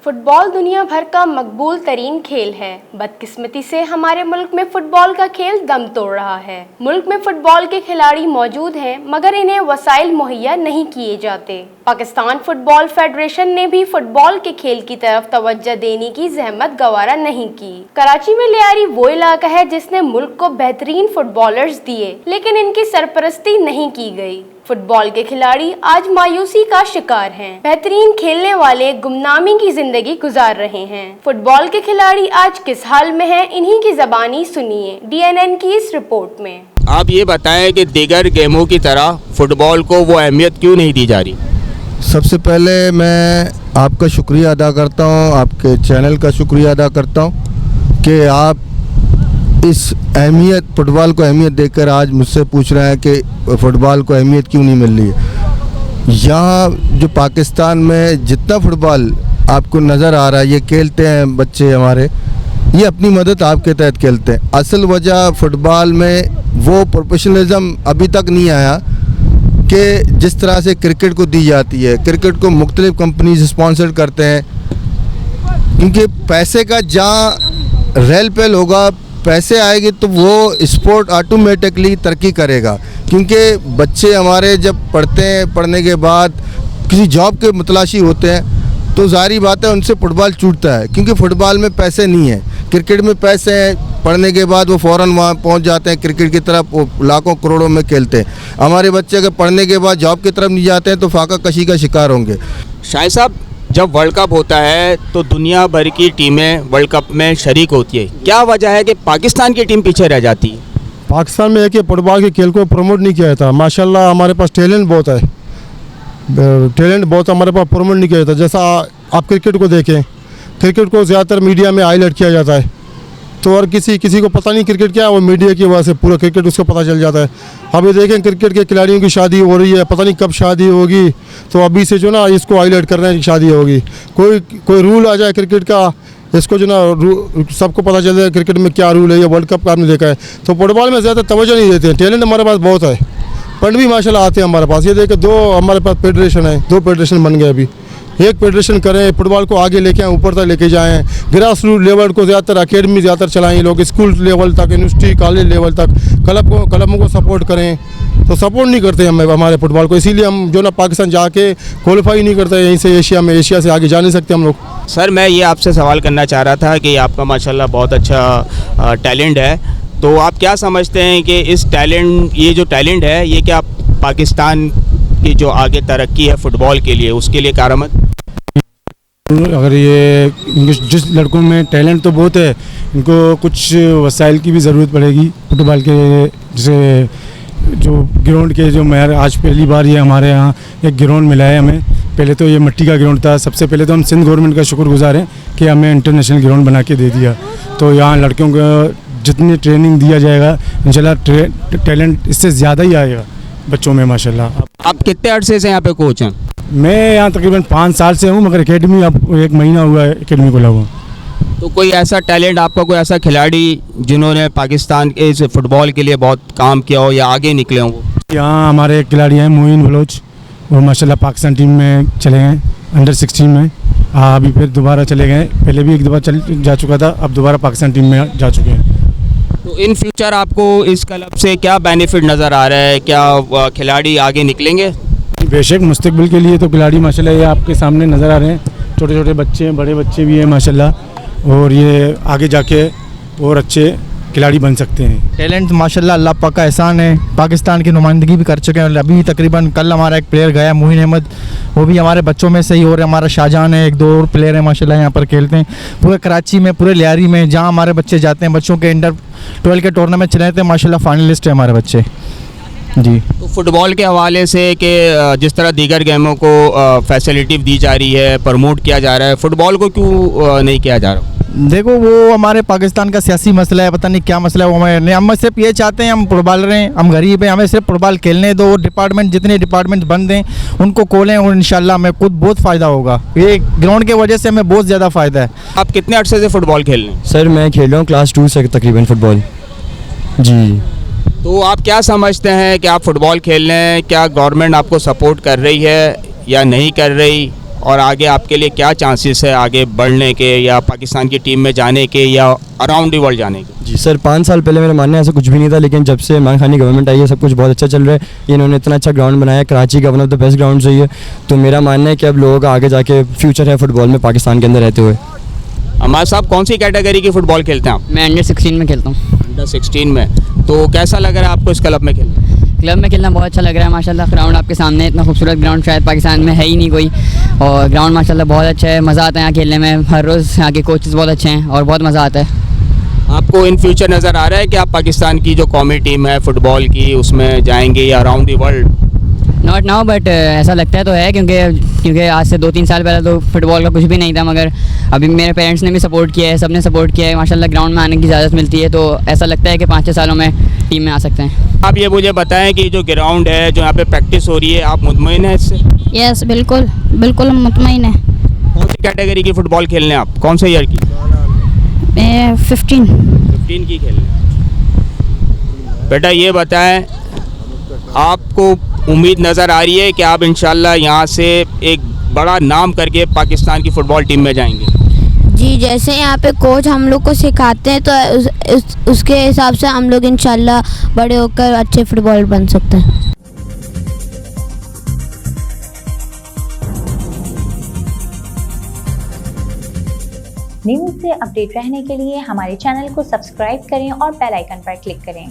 Football दुनिया भर का मकबूल तरीन खेल है। बदकिस्मती से हमारे मुल्क में फुटबॉल का खेल दम तोड़ रहा है। मुल्क में फुटबॉल के खिलाड़ी मौजूद हैं, मगर इन्हें वसाइल मुहैया नहीं किए जाते। पाकिस्तान फुटबॉल फेडरेशन ने भी फुटबॉल के खेल की तरफ तवज्जो देने की जहमत गवारा नहीं की। कराची में लियारी वो इलाका है जिसने मुल्क को बेहतरीन फुटबॉलर्स दिए, लेकिन इनकी सरपरस्ती नहीं की गई। फुटबॉल के खिलाड़ी आज मायूसी का शिकार हैं। बेहतरीन खेलने वाले गुमनामी की जिंदगी गुजार रहे हैं। फुटबॉल के खिलाड़ी आज किस हाल में हैं, इन्हीं की ज़बानी सुनिए DNN की इस रिपोर्ट में। आप ये बताएं कि दीगर गेमों की तरह फुटबॉल को वो अहमियत क्यों नहीं दी जा रही? सबसे पहले मैं आपका शुक्रिया अदा करता हूँ, आपके चैनल का शुक्रिया अदा करता हूँ कि आप इस फुटबॉल को अहमियत देकर आज मुझसे पूछ रहे हैं कि फुटबॉल को अहमियत क्यों नहीं मिल रही है। यहाँ जो पाकिस्तान में जितना फुटबॉल आपको नज़र आ रहा है, ये खेलते हैं बच्चे हमारे, ये अपनी मदद आपके तहत खेलते हैं। असल वजह फुटबॉल में वो प्रोफेशनलिज्म अभी तक नहीं आया कि जिस तरह से क्रिकेट को दी जाती है। क्रिकेट को मुख्तलिफ कंपनीज स्पॉन्सर करते हैं, क्योंकि पैसे का जहाँ रेल पेल होगा, पैसे आएगी तो वो स्पोर्ट ऑटोमेटिकली तरक्की करेगा। क्योंकि बच्चे हमारे जब पढ़ते हैं, पढ़ने के बाद किसी जॉब के मुतलाशी होते हैं, तो जाहिर बात है उनसे फुटबॉल छूटता है, क्योंकि फ़ुटबॉल में पैसे नहीं है। क्रिकेट में पैसे हैं, पढ़ने के बाद वो फ़ौरन वहाँ पहुँच जाते हैं क्रिकेट की तरफ, वो लाखों करोड़ों में खेलते हैं। हमारे बच्चे अगर पढ़ने के बाद जॉब की तरफ नहीं जाते हैं तो फाका कशी का शिकार होंगे। शाहिद साहब, जब वर्ल्ड कप होता है तो दुनिया भर की टीमें वर्ल्ड कप में शरीक होती है, क्या वजह है कि पाकिस्तान की टीम पीछे रह जाती है? पाकिस्तान में एक फुटबॉल के खेल को प्रमोट नहीं किया जाता। माशाल्लाह हमारे पास टैलेंट बहुत है, हमारे पास प्रमोट नहीं किया जाता। जैसा आप क्रिकेट को देखें, क्रिकेट को ज़्यादातर मीडिया में हाईलाइट किया जाता है, तो और किसी को पता नहीं क्रिकेट क्या है, वो मीडिया की वजह से पूरा क्रिकेट उसको पता चल जाता है। अभी देखें क्रिकेट के खिलाड़ियों की शादी हो रही है, पता नहीं कब शादी होगी, तो अभी से जो ना इसको हाईलाइट कर रहे हैं कि शादी होगी। कोई रूल आ जाए क्रिकेट का, इसको जो ना सबको पता चल जाए क्रिकेट में क्या रूल है। ये वर्ल्ड कप का आपने देखा है, तो फुटबॉल में ज़्यादा तवज्जो नहीं देते हैं। टैलेंट हमारे पास बहुत है, फंड भी माशाल्लाह आते हैं हमारे पास। ये देखें, हमारे पास फेडरेशन है, 2 फेडरेशन बन गए। अभी एक फेडरेशन करें, फुटबॉल को आगे लेके आएँ, ऊपर तक लेके जाएँ। ग्रास रूट लेवल को ज़्यादातर अकेडमी ज़्यादातर चलाएँ लोग, स्कूल लेवल तक, यूनिवर्सिटी कॉलेज लेवल तक क्लबों को सपोर्ट करें। तो सपोर्ट नहीं करते हम हमारे फुटबॉल को, इसीलिए हम जो ना पाकिस्तान जाके क्वालिफाई नहीं करते यहीं से एशिया से आगे जा नहीं सकते हम लोग। सर, मैं ये आपसे सवाल करना चाह रहा था कि आपका माशाल्लाह बहुत अच्छा टैलेंट है, तो आप क्या समझते हैं कि ये जो टैलेंट है, ये क्या पाकिस्तान की जो आगे तरक्की है फुटबॉल के लिए, उसके लिए कारगर? अगर ये जिस लड़कों में टैलेंट तो बहुत है, इनको कुछ वसाइल की भी ज़रूरत पड़ेगी फुटबॉल के। जैसे जो ग्राउंड के जो मैर, आज पहली बार ये हमारे यहाँ एक ग्राउंड मिला है हमें। पहले तो ये मिट्टी का ग्राउंड था। सबसे पहले तो हम सिंध गवर्नमेंट का शुक्रगुजार हैं कि हमें इंटरनेशनल ग्राउंड बना के दे दिया। तो यहाँ लड़कियों को जितनी ट्रेनिंग दिया जाएगा, इंशाल्लाह टैलेंट इससे ज़्यादा ही आएगा बच्चों में माशाल्लाह। आप कितने अरसे से यहाँ पे कोच हैं? मैं यहाँ तकरीबन 5 साल से हूँ, मगर एकेडमी अब 1 महीना हुआ है एकेडमी को लगा। तो कोई ऐसा टैलेंट आपका, कोई ऐसा खिलाड़ी जिन्होंने पाकिस्तान के इस फुटबॉल के लिए बहुत काम किया हो या आगे निकले हों? यहाँ हमारे एक खिलाड़ी हैं मोइन बलोच, वो माशाल्लाह पाकिस्तान टीम में चले गए अंडर 16 में। अभी फिर दोबारा चले गए, पहले भी एक दफ़ा जा चुका था, अब दोबारा पाकिस्तान टीम में जा चुके हैं। तो इन फ्यूचर आपको इस क्लब से क्या बेनिफिट नज़र आ रहा है? क्या खिलाड़ी आगे निकलेंगे? बेशक मुस्तकबिल के लिए तो खिलाड़ी माशाल्लाह ये आपके सामने नज़र आ रहे हैं। छोटे छोटे बच्चे हैं, बड़े बच्चे भी हैं माशाल्लाह, और ये आगे जाके और अच्छे खिलाड़ी बन सकते हैं। टैलेंट माशाल्लाह अल्लाह पाक का एहसान है। पाकिस्तान की नुमाइंदगी भी कर चुके हैं। अभी तकरीबन कल हमारा एक प्लेयर गया, मोइन अहमद, वो भी हमारे बच्चों में से ही। और हमारा शाहजहान है, 1-2 और प्लेयर हैं माशाल्लाह यहाँ पर खेलते हैं। पूरे कराची में, पूरे लियारी में जहाँ हमारे बच्चे जाते हैं, बच्चों के अंडर 12 के टूर्नामेंट चले थे माशाल्लाह, फाइनलिस्ट है हमारे बच्चे जी। तो फुटबॉल के हवाले से कि जिस तरह दीगर गेमों को फैसिलिटी दी जा रही है, प्रमोट किया जा रहा है, फुटबॉल को क्यों नहीं किया जा रहा? देखो, वो हमारे पाकिस्तान का सियासी मसला है, पता नहीं क्या मसला है। वो हम सिर्फ ये चाहते हैं, हम फुटबॉलर हैं, हम गरीब हैं, हमें सिर्फ फुटबॉल खेलने दो। डिपार्टमेंट जितने डिपार्टमेंट बंद हैं उनको खोलें, और इंशाल्लाह हमें खुद बहुत फ़ायदा होगा। ये ग्राउंड की वजह से हमें बहुत ज़्यादा फ़ायदा है। आप कितने अर्से से फुटबॉल खेल रहे हैं? सर, मैं खेल रहा हूँ क्लास 2 से तकरीबन फुटबॉल जी। तो आप क्या समझते हैं कि आप फुटबॉल खेल रहे हैं, क्या गवर्नमेंट आपको सपोर्ट कर रही है या नहीं कर रही? और आगे आपके लिए क्या चांसेस है आगे बढ़ने के या पाकिस्तान की टीम में जाने के या अराउंड द वर्ल्ड जाने के? जी सर, 5 साल पहले मेरे मानने ऐसा कुछ भी नहीं था, लेकिन जब से इमरान खान की गवर्नमेंट आई है सब कुछ बहुत अच्छा चल रहा है। इन्होंने इतना अच्छा ग्राउंड बनाया है, कराची का one of the best ground है ये। तो मेरा मानना है कि अब लोगों का आगे जाके फ्यूचर है फुटबॉल में पाकिस्तान के अंदर रहते हुए। अमार साहब, कौन सी कैटेगरी की फ़ुटबॉल खेलते हैं आप? मैं अंडर 16 में खेलता हूँ। अंडर 16 में। तो कैसा लग रहा है आपको इस क्लब में खेलना? क्लब में खेलना बहुत अच्छा लग रहा है माशाल्लाह। ग्राउंड आपके सामने, इतना खूबसूरत ग्राउंड शायद पाकिस्तान में है ही नहीं कोई। और ग्राउंड माशाल्लाह बहुत अच्छा है, मज़ा आता है यहाँ खेलने में। हर रोज़ यहाँ के कोचेज़ बहुत अच्छे हैं और बहुत मज़ा आता है। आपको इन फ्यूचर नज़र आ रहा है कि आप पाकिस्तान की जो कौमी टीम है फुटबॉल की उसमें जाएंगे या around the world? Not now, but ऐसा लगता है तो है, क्योंकि आज से 2-3 साल पहले तो फुटबॉल का कुछ भी नहीं था, मगर अभी मेरे पेरेंट्स ने भी सपोर्ट किया है, सब ने सपोर्ट किया है माशाल्लाह। ग्राउंड में आने की इजाज़त मिलती है, तो ऐसा लगता है कि 5-6 सालों में टीम में आ सकते हैं। आप ये मुझे बताएं कि जो ग्राउंड है जो यहाँ पे प्रैक्टिस हो रही है, आप मुतमईन हैं इससे? यस, बिल्कुल बिल्कुल हम मुतमईन हैं। कौन सी कैटेगरी की फ़ुटबॉल खेलने आप? कौन से ईयर की? 15 की खेलने। बेटा ये बताएं, आपको उम्मीद नज़र आ रही है कि आप इंशाल्लाह यहाँ से एक बड़ा नाम करके पाकिस्तान की फ़ुटबॉल टीम में जाएंगे? जी, जैसे यहाँ पे कोच हम लोग को सिखाते हैं तो उसके हिसाब से हम लोग इंशाल्लाह बड़े होकर अच्छे फुटबॉलर बन सकते हैं। न्यूज़ से अपडेट रहने के लिए हमारे चैनल को सब्सक्राइब करें और बेल आइकन पर क्लिक करें।